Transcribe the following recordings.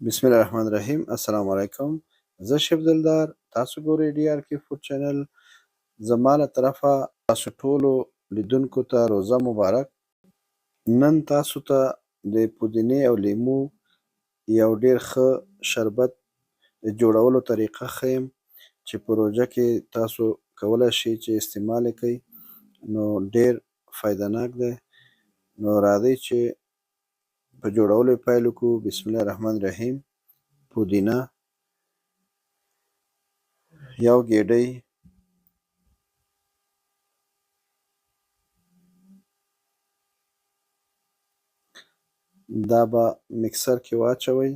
بسم الله الرحمن الرحیم. السلام علیکم. زه شیف دلدار، تاسو ګورئ ډي آر کې فوډ چینل. زما له طرفه تاسو ټولو لیدونکو ته روزه مبارک. نن تاسو ته د پودینې او لیمو یو ډیر ښه شربت د جوړولو طریقه ښیم چې په روژه کې تاسو کولی شئ چې استعمال یې کئ، نو ډیر فایدهناک دی. نو راځئ چې په جوړولو یې پیل وکړو. بسم الله الرحمن الرحیم. پودینه یو ګیډۍ، دا به مکسر کې واچوئ،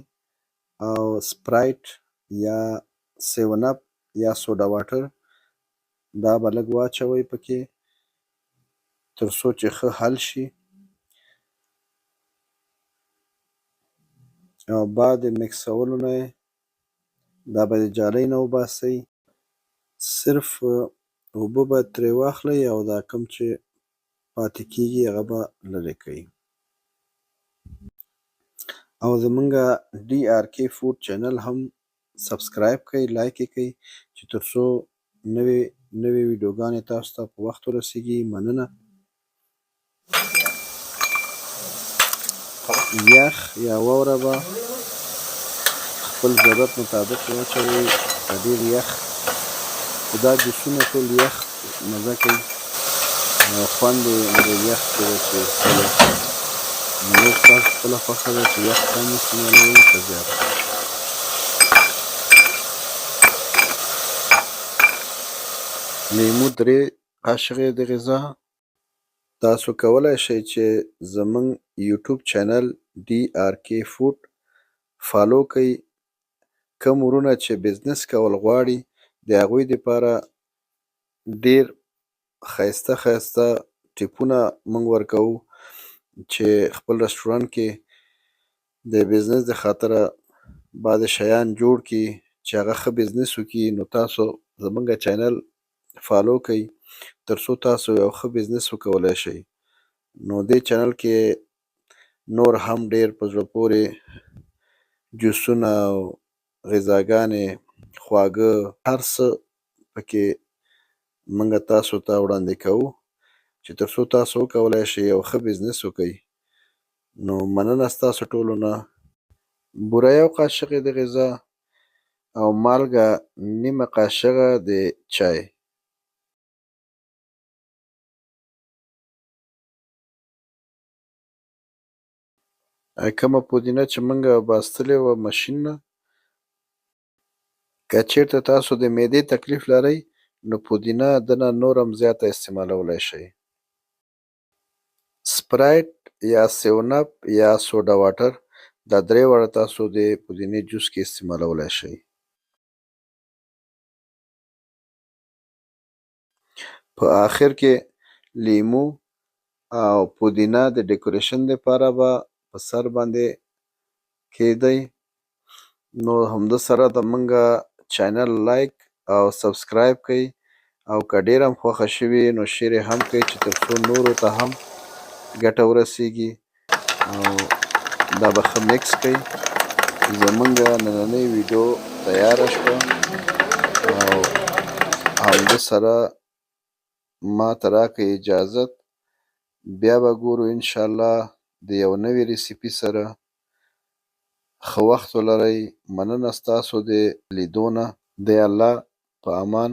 او سپرایټ یا 7 اپ یا سوډا واټر دا به لږ واچوئ پکې تر څو چې ښه حل شي، او بعد د مکسولو نه دا به د جالۍ نه وباسئ. صرف اوبه به ترې واخلئ او دا کوم چې پاتې کېږي هغه به لرې کړئ. او زمونږ ډي آر کې فوډ چینل هم سبسکرایب کړئ، لایک یې کړئ چې تر څو نوې ویډیوګانې تاسو ته په وخت ورسیږي. مننه. یخ یا واوره به خپل ضرورت مطابق واچوئ. ډېر یخ خو دا جوسونه ټول یخ مزه کوي او خوند یې د یخ کې دی چې کله نو ستاسو خپله خوښه ده چې یخ کم استعمالوئ که زیات. لیمو 3 قاشقې د غذا. تاسو کولی شئ چې زمونږ یوټیوب چینل ډي آر کې فوډ فالو کړئ. کوم ورونه چې بزنس کول غواړي د هغوی دپاره ډیر ښایسته ټیپونه موږ ورکوو چې خپل رسټورانټ کې د بزنس د خاطره بعضې شیان جوړ کړي چې هغه ښه بزنس وکړي. نو تاسو زمونږ چینل فالو کړئ تر څو تاسو یو ښه بزنس وکولی شئ. نو دې چینل کې نور هم ډیر په زړه پورې جوسونه او غذاګانې، خواږه، هر څه پکې موږ تاسو ته وړاندې کوو چې تر څو تاسو وکولی شئ یو ښه بزنس وکئ. نو مننه ستاسو ټولو نه. بوره 1 قاشقې د غذا او مالګه 1/2 قاشقه د چای. کومه پودینه چې موږ باستلې وه ماشین نه، که چېرته تاسو د معدې تکلیف لرئ نو پودینه دنه نور هم زیاته استعمالولی شئ. سپرایټ یا 7 اپ یا سوډا واټر دا 3 واړه تاسو د پودینې جوس کې استعمالولی شئ. په آخر کې لیمو او پودینه د ډیکوریشن دپاره به په سر باندې کیږدئ. نو همده سره د موږ چینل لایک او سبسکرایب کړئ، او که ډیر هم خوښه شوي نو شیر یې هم کړئ چې تر څو نورو ته هم ګټه ورسیږي. او دا به ښه مکس کړئ. زمونږ نننۍ ویډیو تیاره شوه او همده سره ما ته راکړئ اجازت، بیا به ګورو انشاءالله د یو نوي ریسیپي سره. ښه وخت ولرئ. مننه ستاسو د لیدو نه. د الله په امان.